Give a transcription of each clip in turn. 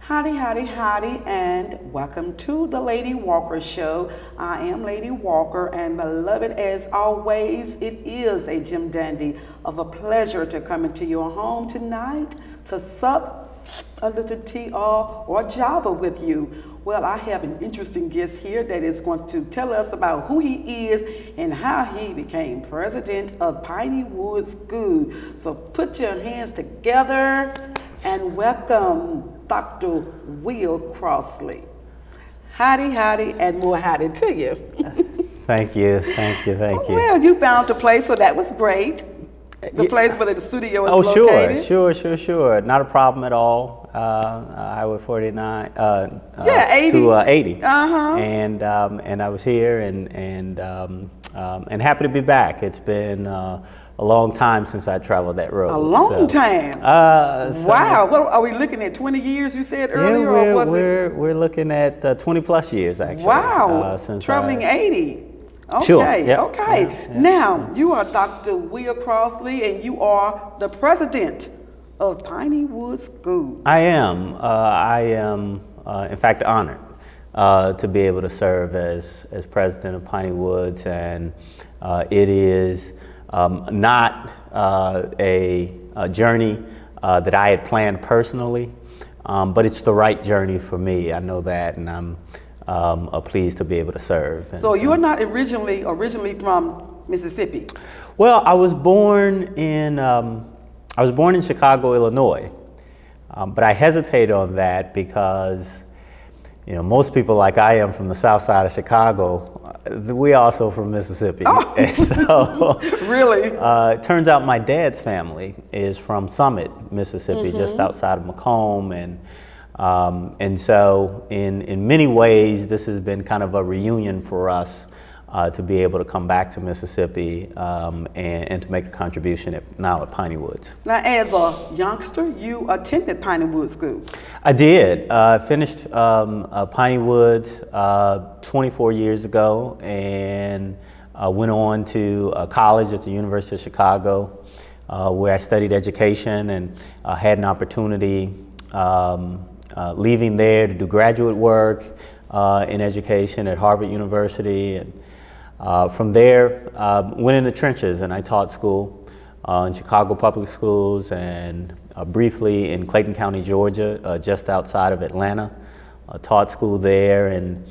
Howdy, howdy, howdy, and welcome to the Lady Walker Show. I am Lady Walker, and beloved, as always, it is a Jim Dandy of a pleasure to come into your home tonight to sup a little tea or Java with you. Well, I have an interesting guest here that is going to tell us about who he is and how he became president of Piney Woods School. So put your hands together and welcome Dr. Will Crossley. Howdy, howdy, and more howdy to you. Thank you, thank you, thank you. Well, you found a place, so that was great. The place where the studio is located. Sure. Not a problem at all. Highway 49 yeah, 80. to 80. Uh-huh. And I was here and happy to be back. It's been a long time since I traveled that road. A long time? Wow. What are we looking at? 20 years you said earlier? Yeah, or was we're looking at 20 plus years actually. Wow. Since traveling 80. Okay, sure. Yep. Okay. Yeah. Now, you are Dr. Will Crossley, and you are the president of Piney Woods School. I am, in fact, honored to be able to serve as president of Piney Woods, and it is not a journey that I had planned personally, but it's the right journey for me. I know that, and I'm pleased to be able to serve. And so you're not originally from Mississippi? Well, I was born in Chicago, Illinois, but I hesitate on that because, you know, most people like I am from the south side of Chicago, we also from Mississippi. Oh. And so, really? It turns out my dad's family is from Summit, Mississippi, just outside of Macomb, and so in many ways this has been kind of a reunion for us to be able to come back to Mississippi and to make a contribution now at Piney Woods. Now, as a youngster, you attended Piney Woods School. I did. I finished Piney Woods 24 years ago and went on to college at the University of Chicago where I studied education and had an opportunity leaving there to do graduate work in education at Harvard University. And from there, went in the trenches and I taught school in Chicago public schools and briefly in Clayton County, Georgia, just outside of Atlanta. Taught school there and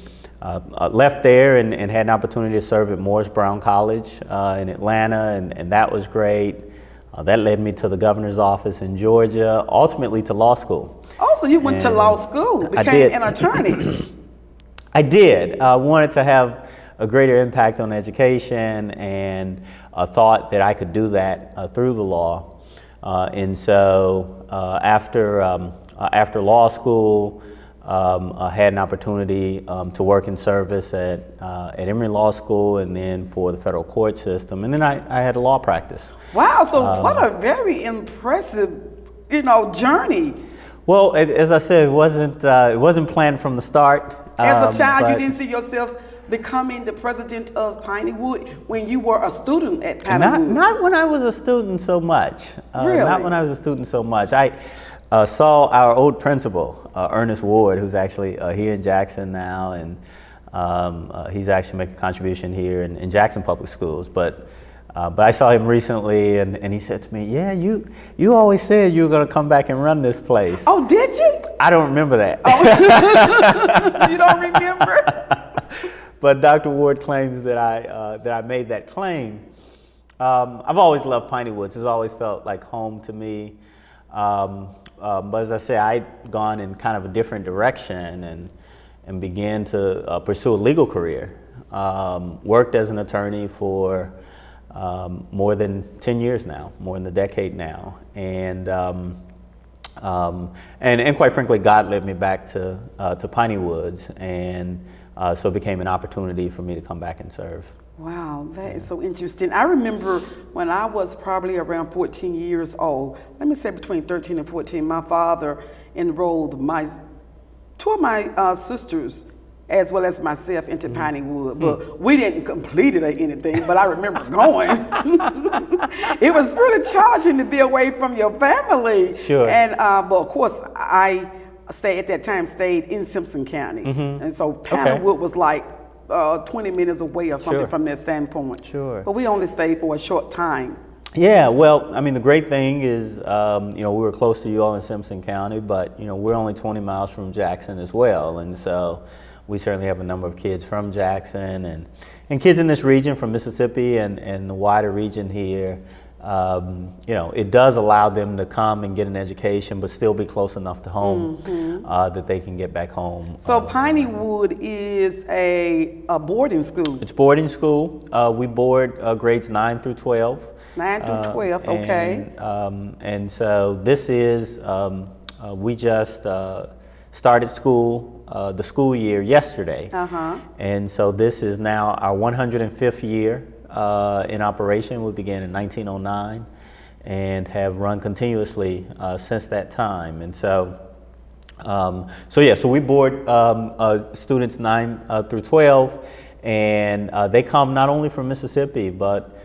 left there and had an opportunity to serve at Morris Brown College in Atlanta, and that was great. That led me to the governor's office in Georgia, ultimately to law school. Oh, so you went to law school, became an attorney. I did. I wanted to have a greater impact on education and thought that I could do that through the law. And so after law school, I had an opportunity to work in service at Emory Law School and then for the federal court system. And then I had a law practice. Wow, so what a very impressive, journey. Well, as I said, it wasn't planned from the start. As a child, you didn't see yourself becoming the president of Piney Woods when you were a student at Piney Woods? Not when I was a student so much. Really? Not when I was a student so much. I saw our old principal, Ernest Ward, who's actually here in Jackson now, and he's actually making a contribution here in Jackson Public Schools. But I saw him recently, and he said to me, "Yeah, you always said you were going to come back and run this place." Oh, did you? I don't remember that. Oh. You don't remember? But Dr. Ward claims that I made that claim. I've always loved Piney Woods. It's always felt like home to me. But as I say, I'd gone in kind of a different direction and began to pursue a legal career. Worked as an attorney for more than 10 years now, more than a decade now. And quite frankly, God led me back to Piney Woods, and so it became an opportunity for me to come back and serve. Wow, that is so interesting. I remember when I was probably around 14 years old, let me say between 13 and 14, my father enrolled two of my sisters as well as myself into Piney Woods, but we didn't complete it or anything, but I remember going. It was really challenging to be away from your family. Sure. And but of course, I at that time stayed in Simpson County, and so Okay. Piney Woods was like 20 minutes away or something Sure. from that standpoint. Sure. But we only stayed for a short time. Yeah, well, I mean, the great thing is, we were close to you all in Simpson County, but, we're only 20 miles from Jackson as well. And so we certainly have a number of kids from Jackson and kids in this region from Mississippi and the wider region here. It does allow them to come and get an education, but still be close enough to home that they can get back home. So Piney Wood is a boarding school. It's boarding school. We board grades 9 through 12. 9 through 12, okay. And so this is, we just started school, the school year yesterday. And so this is now our 105th year in operation. We began in 1909 and have run continuously since that time. And so, so we board students 9 through 12, and they come not only from Mississippi, but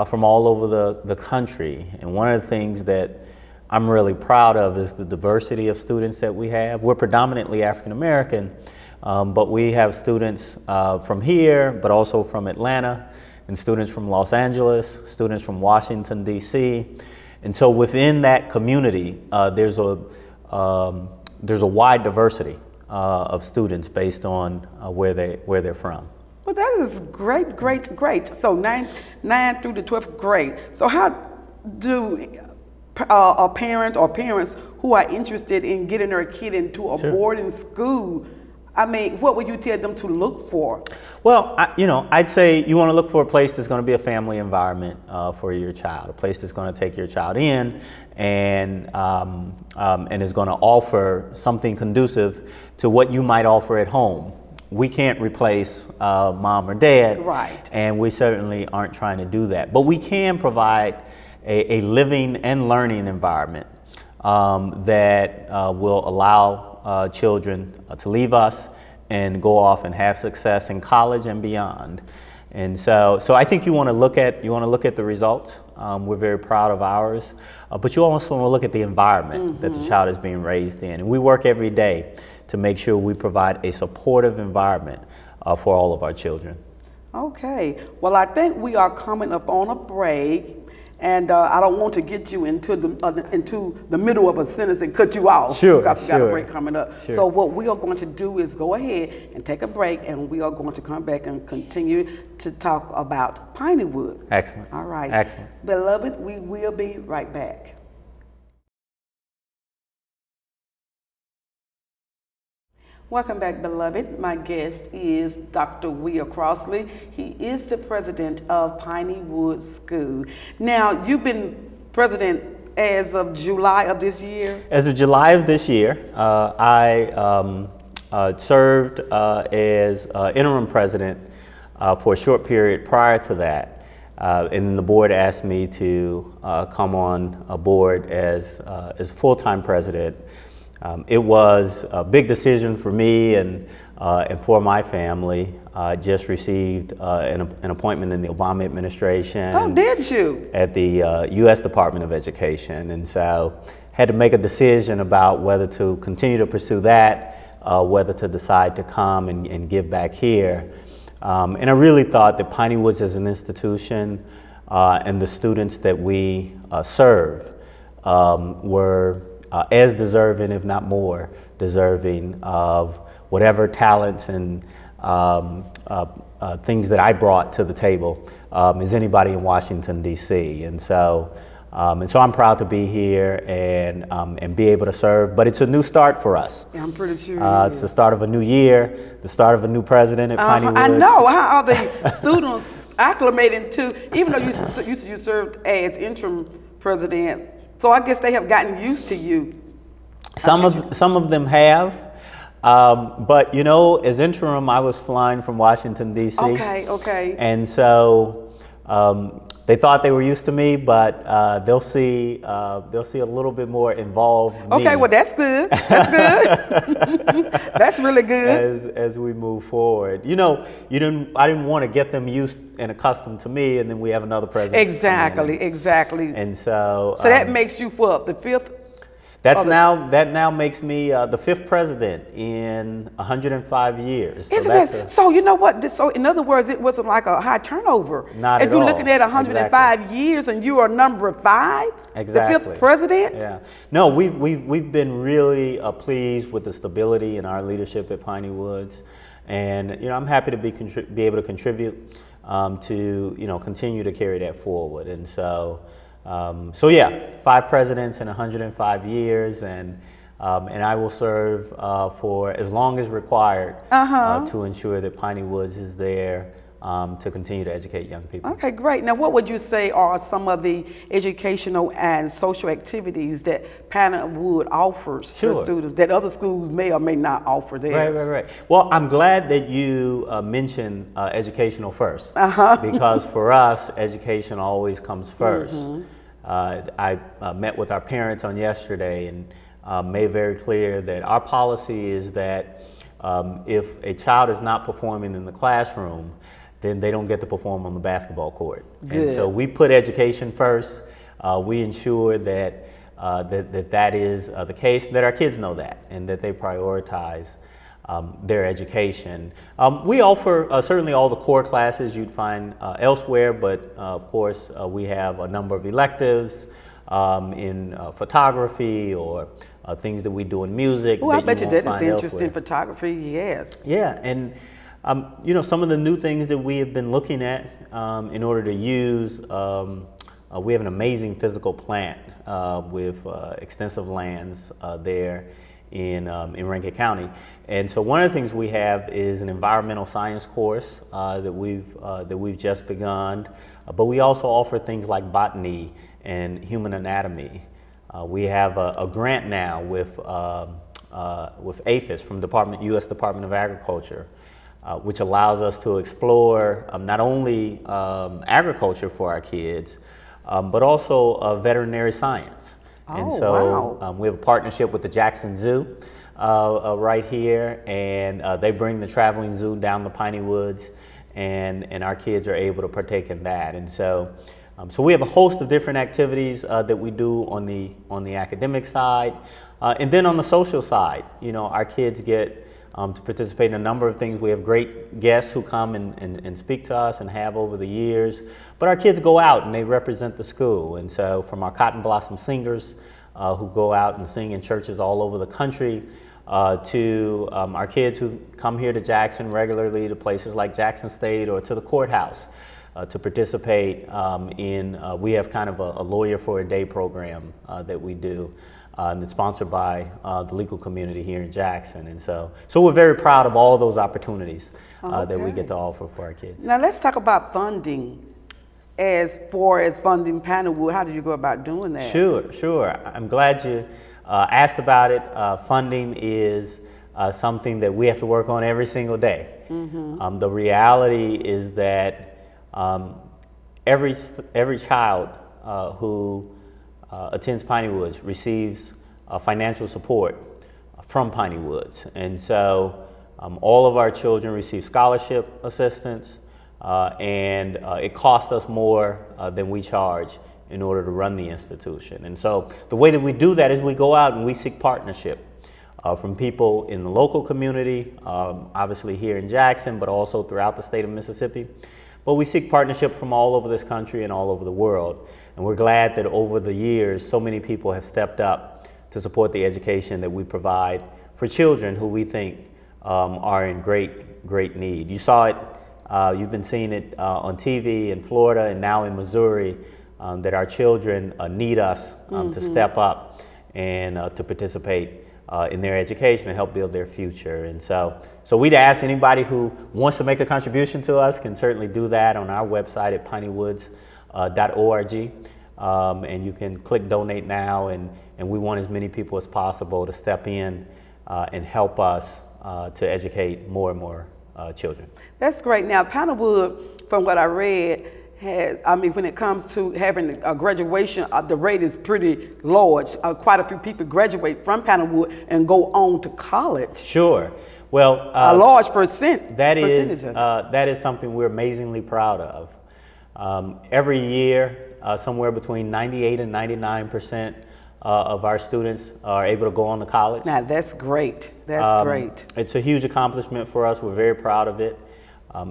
from all over the country. And one of the things that I'm really proud of is the diversity of students that we have. We're predominantly African American, but we have students from here, but also from Atlanta, and students from Los Angeles, students from Washington, D.C. And so within that community, there's a wide diversity of students based on where they're from. Well, that is great, great, great. So 9 through the 12th grade. So how do a parent or parents who are interested in getting their kid into a boarding school, I mean, what would you tell them to look for? Well, I'd say you want to look for a place that's going to be a family environment for your child, a place that's going to take your child in and is going to offer something conducive to what you might offer at home. We can't replace mom or dad, right? And we certainly aren't trying to do that. But we can provide a living and learning environment that will allow children to leave us and go off and have success in college and beyond. And so I think you want to look at the results. We're very proud of ours, but you also want to look at the environment that the child is being raised in. And we work every day to make sure we provide a supportive environment for all of our children. Okay, well, I think we are coming up on a break, and I don't want to get you into the middle of a sentence and cut you off. Sure, because we got a sure. break coming up. Sure. So what we are going to do is go ahead and take a break, and we are going to come back and continue to talk about Piney Woods. Excellent. All right. Excellent. Beloved, we will be right back. Welcome back, beloved. My guest is Dr. Will Crossley. He is the president of Piney Woods School. Now, you've been president as of July of this year? As of July of this year, I served as interim president for a short period prior to that. And then the board asked me to come on board as full-time president. It was a big decision for me and for my family. I just received an appointment in the Obama administration. Oh, did you? At the U.S. Department of Education. And so had to make a decision about whether to continue to pursue that, whether to decide to come and give back here. And I really thought that Piney Woods as an institution and the students that we serve were as deserving, if not more deserving, of whatever talents and things that I brought to the table as anybody in Washington, D.C. And so I'm proud to be here and be able to serve. But it's a new start for us. Yeah, I'm pretty sure it's the start of a new year, the start of a new president at Piney Woods. I know. How are the students acclimating to, even though you served as interim president, so I guess they have gotten used to you. Some of them have, but as interim, I was flying from Washington, D.C. Okay. And so they thought they were used to me, but they'll see a little bit more involved. Okay, well that's good. That's good. That's really good. As we move forward, I didn't want to get them used and accustomed to me, and then we have another president. Exactly. And so that makes you what, the fifth? That now makes me the 5th president in 105 years. So So you know what? So in other words, it wasn't like a high turnover. Not if at you're all. looking at 105 years and you are number 5, exactly. the 5th president. Yeah. No, we've been really pleased with the stability in our leadership at Piney Woods, and I'm happy to be able to contribute to continue to carry that forward. And so. So yeah, 5 presidents in 105 years, and I will serve for as long as required to ensure that Piney Woods is there to continue to educate young people. Okay, great. Now, what would you say are some of the educational and social activities that Piney Woods offers to students that other schools may or may not offer theirs? Right. Well, I'm glad that you mentioned educational first, because for us, education always comes first. I met with our parents on yesterday and made very clear that our policy is that if a child is not performing in the classroom, then they don't get to perform on the basketball court. Good. And so we put education first. We ensure that that is the case, that our kids know that, and that they prioritize their education. We offer certainly all the core classes you'd find elsewhere, but of course we have a number of electives in photography or things that we do in music. Oh, I bet you that is interesting. Elsewhere. Photography, yes. Yeah, and some of the new things that we have been looking at in order to use, we have an amazing physical plant with extensive lands there in Rankin County. And so one of the things we have is an environmental science course that we've just begun, but we also offer things like botany and human anatomy. We have a grant now with APHIS from U.S. Department of Agriculture, which allows us to explore not only agriculture for our kids, but also veterinary science. And so wow. We have a partnership with the Jackson Zoo right here, and they bring the traveling zoo down to Piney Woods, and our kids are able to partake in that. And so we have a host of different activities that we do on the academic side, and then on the social side, our kids get to participate in a number of things. We have great guests who come and speak to us and have over the years, but our kids go out and they represent the school. And so from our Cotton Blossom Singers who go out and sing in churches all over the country, to our kids who come here to Jackson regularly, to places like Jackson State or to the courthouse to participate we have kind of a Lawyer for a Day program that we do. And it's sponsored by the legal community here in Jackson. And so we're very proud of all those opportunities that we get to offer for our kids. Now let's talk about funding. As far as funding Piney Woods, how do you go about doing that? Sure. I'm glad you asked about it. Funding is something that we have to work on every single day. The reality is that every child who attends Piney Woods receives financial support from Piney Woods. And so all of our children receive scholarship assistance, and it costs us more than we charge in order to run the institution. And so the way that we do that is we go out and we seek partnership from people in the local community, obviously here in Jackson, but also throughout the state of Mississippi. But we seek partnership from all over this country and all over the world. And we're glad that over the years, so many people have stepped up to support the education that we provide for children who we think are in great need. You saw it, you've been seeing it on TV in Florida and now in Missouri, that our children need us to step up and to participate in their education and help build their future. And so we'd ask anybody who wants to make a contribution to us can certainly do that on our website at pineywoods.org. And you can click donate now, and we want as many people as possible to step in and help us to educate more and more children. That's great. Now, Piney Woods, from what I read, when it comes to having a graduation, the rate is pretty large. Quite a few people graduate from Piney Woods and go on to college. Sure. Well, a large percentage. That is something we're amazingly proud of. Every year, somewhere between 98 and 99% of our students are able to go on to college. Now, that's great. That's great. It's a huge accomplishment for us. We're very proud of it.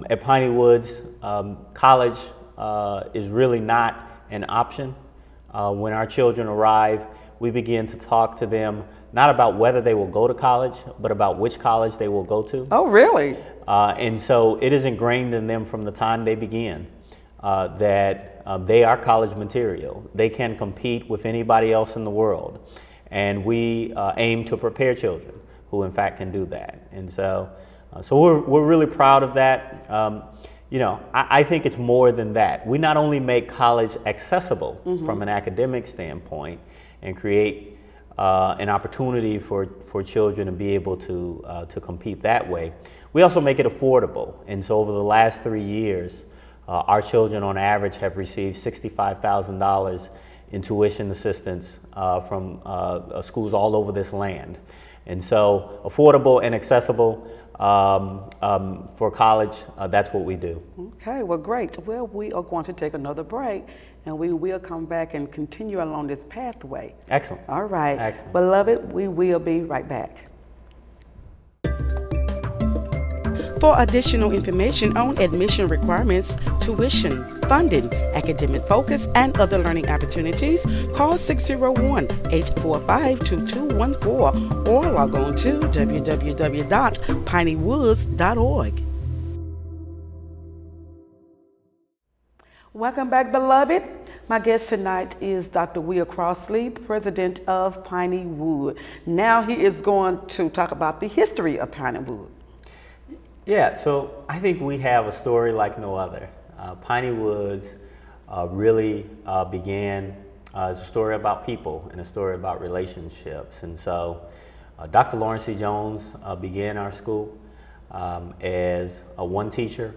At Piney Woods, college is really not an option. When our children arrive, we begin to talk to them not about whether they will go to college, but about which college they will go to. Oh, really? And so it is ingrained in them from the time they begin that they are college material. They can compete with anybody else in the world. And we aim to prepare children who in fact can do that. And so, we're really proud of that. You know, I think it's more than that. We not only make college accessible from an academic standpoint and create an opportunity for children to be able to compete that way, we also make it affordable. And so over the last 3 years, our children on average have received $65,000 in tuition assistance from schools all over this land. And so affordable and accessible for college, that's what we do. Okay, well, great. Well, we are going to take another break, and we will come back and continue along this pathway. Excellent. All right. Excellent. Beloved, we will be right back. For additional information on admission requirements, tuition, funding, academic focus, and other learning opportunities, call 601-845-2214 or log on to www.pineywoods.org. Welcome back, beloved. My guest tonight is Dr. Will Crossley, president of Piney Woods. Now he is going to talk about the history of Piney Woods. Yeah, so I think we have a story like no other. Piney Woods really began as a story about people and a story about relationships. And so Dr. Lawrence C. Jones began our school as one teacher.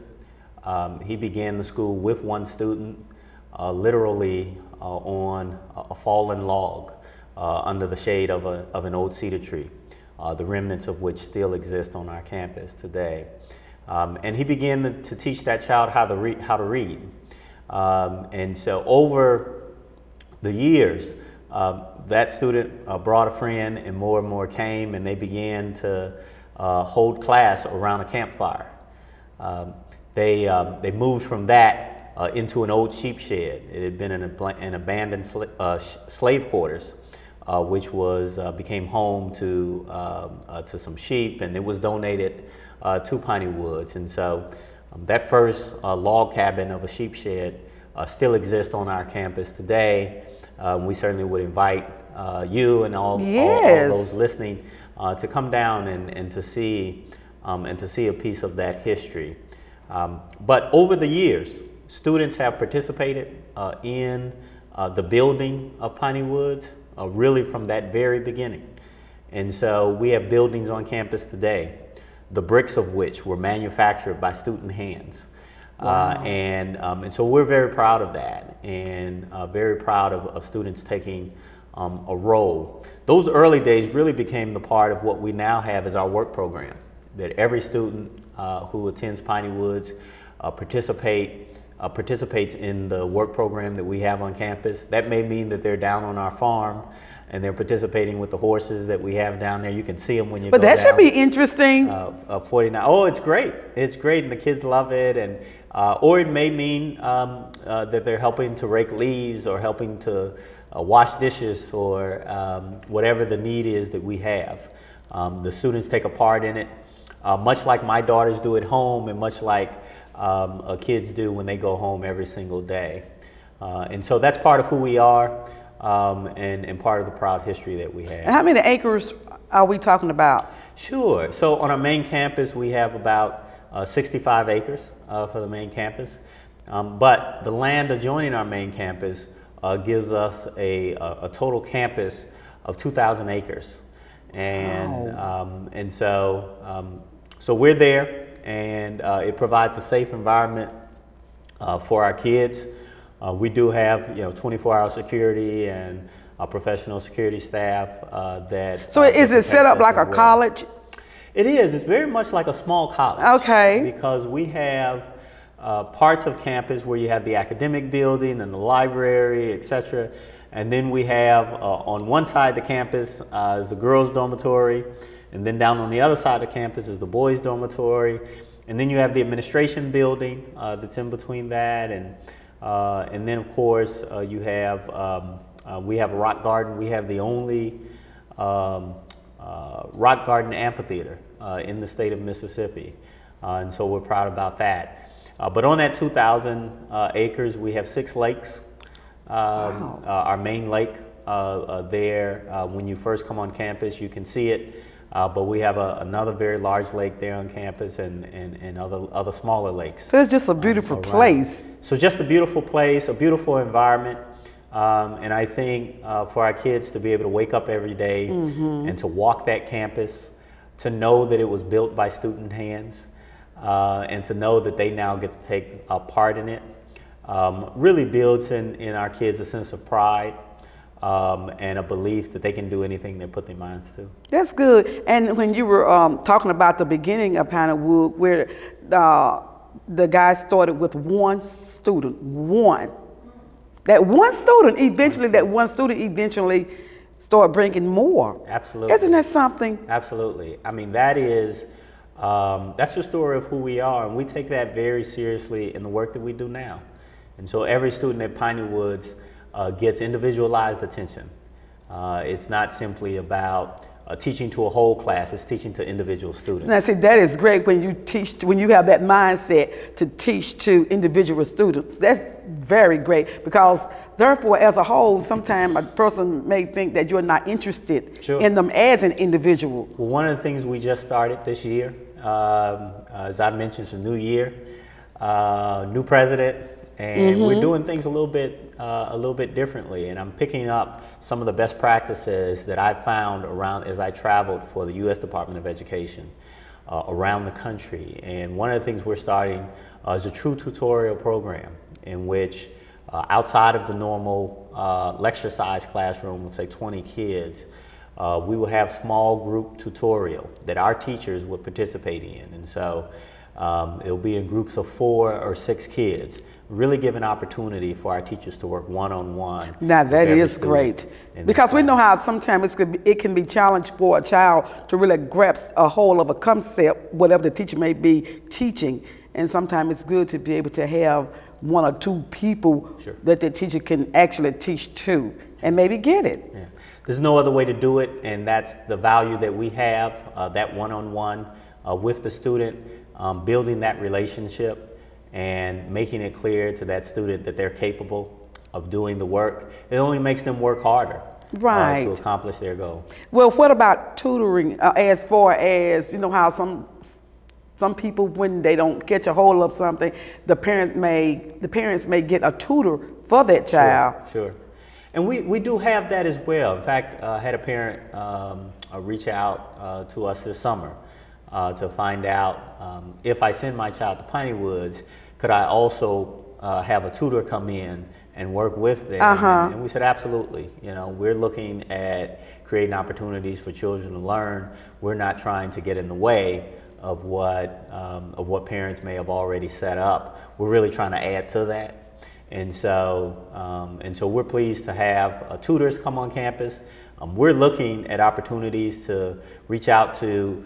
He began the school with one student, literally on a fallen log under the shade of an old cedar tree. The remnants of which still exist on our campus today. And he began to teach that child how to read. And so over the years, that student brought a friend, and more came, and they began to hold class around a campfire. They moved from that into an old sheep shed. It had been an abandoned slave quarters. Which became home to some sheep, and it was donated to Piney Woods. And so that first log cabin of a sheep shed still exists on our campus today. We certainly would invite you and all those listening to come down and to see a piece of that history. But over the years, students have participated in the building of Piney Woods. Really from that very beginning. And so we have buildings on campus today, the bricks of which were manufactured by student hands. Wow. And so we're very proud of that, and very proud of students taking a role. Those early days really became the part of what we now have as our work program, that every student who attends Piney Woods participates in the work program that we have on campus. That may mean that they're down on our farm and they're participating with the horses that we have down there. You can see them when you go down. But that should be interesting. 49. Oh, it's great. It's great, and the kids love it. And or it may mean that they're helping to rake leaves or helping to wash dishes or whatever the need is that we have. The students take a part in it, much like my daughters do at home, and much like kids do when they go home every single day. And so that's part of who we are, and part of the proud history that we have. How many acres are we talking about? Sure. So on our main campus, we have about 65 acres for the main campus. But the land adjoining our main campus gives us a total campus of 2,000 acres. And, wow. And so we're there. And it provides a safe environment for our kids. We do have, 24-hour security and professional security staff that. So is it set up like a college? It is. It's very much like a small college. Okay. Because we have parts of campus where you have the academic building and the library, etc. And then we have on one side of the campus is the girls' dormitory, and then down on the other side of the campus is the boys' dormitory. And then you have the administration building that's in between that, and then of course you have we have a rock garden. We have the only rock garden amphitheater in the state of Mississippi, and so we're proud about that. But on that 2,000 acres, we have 6 lakes. Wow. Our main lake there, when you first come on campus, you can see it. But we have another very large lake there on campus, and other smaller lakes. So it's just a beautiful place. So just a beautiful place, a beautiful environment. And I think for our kids to be able to wake up every day and to walk that campus, to know that it was built by student hands, and to know that they now get to take a part in it, really builds in our kids a sense of pride. And a belief that they can do anything they put their minds to. That's good. And when you were talking about the beginning of Piney Woods, where the guy started with one student, that one student eventually started bringing more. Absolutely. Isn't that something? Absolutely. I mean, that is, that's the story of who we are, and we take that very seriously in the work that we do now. And so every student at Piney Woods gets individualized attention. It's not simply about teaching to a whole class, it's teaching to individual students. Now see, that is great when you have that mindset to teach to individual students. That's very great, because therefore as a whole, sometimes a person may think that you're not interested in them as an individual. Well, one of the things we just started this year, as I mentioned, it's a new year, new president, and we're doing things a little bit differently, and I'm picking up some of the best practices that I found around as I traveled for the U.S. Department of Education around the country. And one of the things we're starting is a true tutorial program in which outside of the normal lecture size classroom of say 20 kids, we will have small group tutorial that our teachers would participate in. And so it'll be in groups of 4 or 6 kids, really give an opportunity for our teachers to work one-on-one. Now that is great, because we know how sometimes it can be challenged for a child to really grasp a whole of a concept, whatever the teacher may be teaching. And sometimes it's good to be able to have 1 or 2 people that the teacher can actually teach to and maybe get it. Yeah. There's no other way to do it, and that's the value that we have, that one-on-one with the student, building that relationship and making it clear to that student that they're capable of doing the work. It only makes them work harder to accomplish their goal. Well, what about tutoring, as far as, you know, how some people, when they don't catch a hold of something, the parents may get a tutor for that child. Sure. And we do have that as well. In fact, I had a parent reach out to us this summer to find out if I send my child to Piney Woods, could I also have a tutor come in and work with them? And we said, absolutely. You know, we're looking at creating opportunities for children to learn. We're not trying to get in the way of what parents may have already set up. We're really trying to add to that. And so we're pleased to have tutors come on campus. We're looking at opportunities to reach out to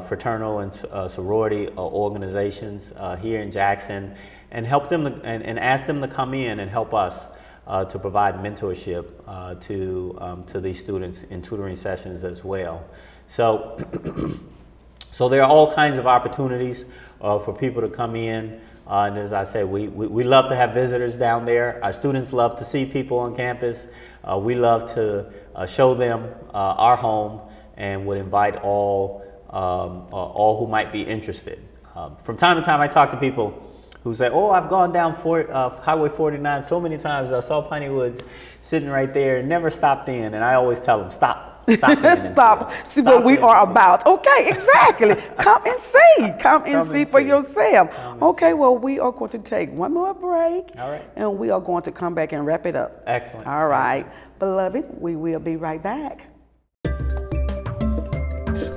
fraternal and sorority organizations here in Jackson, and help them and ask them to come in and help us to provide mentorship to these students in tutoring sessions as well. So, so there are all kinds of opportunities for people to come in. And as I said, we love to have visitors down there. Our students love to see people on campus. We love to show them our home, and would invite all who might be interested. From time to time, I talk to people who say, oh, I've gone down Highway 49 so many times. I saw Piney Woods sitting right there and never stopped in. And I always tell them, stop. Stop. See what we are about. Okay, exactly. Come and see. Come and see for yourself. Okay, well, we are going to take one more break. All right. And we are going to come back and wrap it up. Excellent. All right. Beloved, we will be right back.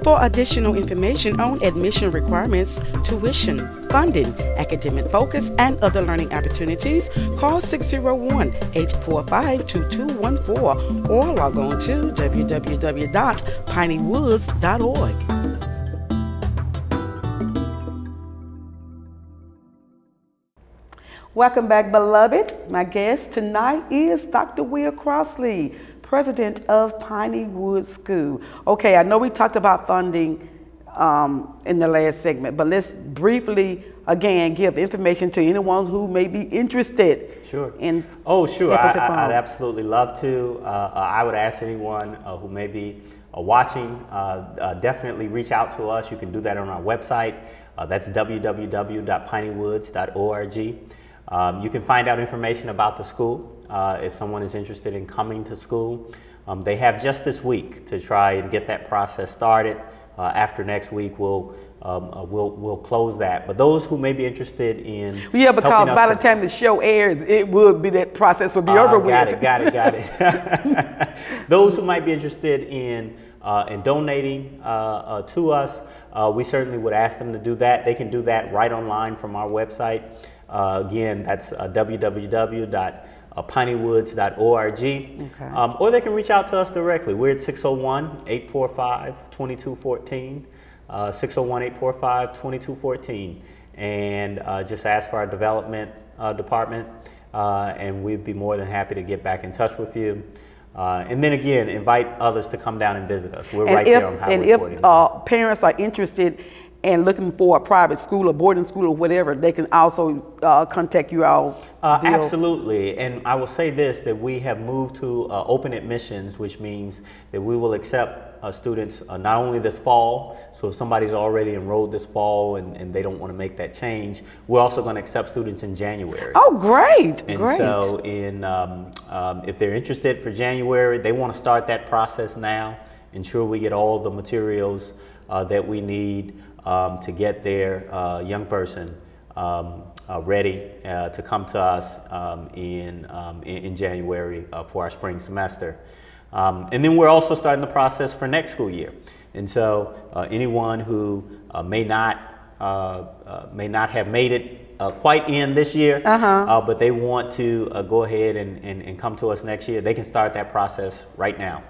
For additional information on admission requirements, tuition, funding, academic focus, and other learning opportunities, call 601-845-2214 or log on to www.pineywoods.org. Welcome back, beloved. My guest tonight is Dr. Will Crossley, president of Piney Woods School. Okay, I know we talked about funding in the last segment, but let's briefly again give information to anyone who may be interested. Sure. In sure. I'd absolutely love to. I would ask anyone who may be watching, definitely reach out to us. You can do that on our website. That's www.pineywoods.org. You can find out information about the school if someone is interested in coming to school. They have just this week to try and get that process started. After next week, we'll close that. But those who may be interested in because by the time the show airs, it would be that process will be over with. Got it. Those who might be interested in donating to us, we certainly would ask them to do that. They can do that right online from our website. Again, that's www.pineywoods.org. Okay. Or they can reach out to us directly. We're at 601-845-2214, 601-845-2214, and just ask for our development department, and we'd be more than happy to get back in touch with you. And then again, invite others to come down and visit us. We're right there on Highway 40. And if parents are interested and looking for a private school or boarding school or whatever, they can also contact you all. Absolutely. And I will say this, that we have moved to open admissions, which means that we will accept students not only this fall, so if somebody's already enrolled this fall and they don't want to make that change, we're also going to accept students in January. Oh, great. And great. So if they're interested for January, they want to start that process now, ensure we get all the materials that we need to get their young person ready to come to us in January for our spring semester. And then we're also starting the process for next school year. And so anyone who may not have made it quite in this year, but they want to go ahead and come to us next year, they can start that process right now.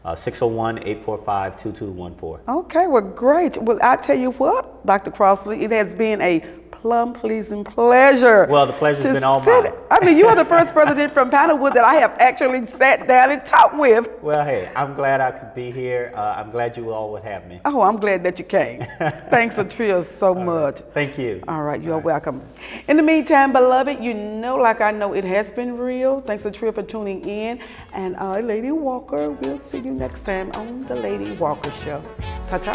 601-845-2214. Okay, well, great. Well, I tell you what, Dr. Crossley, it has been a plum-pleasing pleasure. Well, the pleasure's been all mine. I mean, you are the first president from Piney Woods that I have actually sat down and talked with. Well, hey, I'm glad I could be here. I'm glad you all would have me. Oh, I'm glad that you came. Thanks, Atria, so much. Right. Thank you. All right, you're welcome. In the meantime, beloved, you know, like I know, it has been real. Thanks, Atria, for tuning in. And Lady Walker, we'll see you next time on the Lady Walker Show. Ta-ta.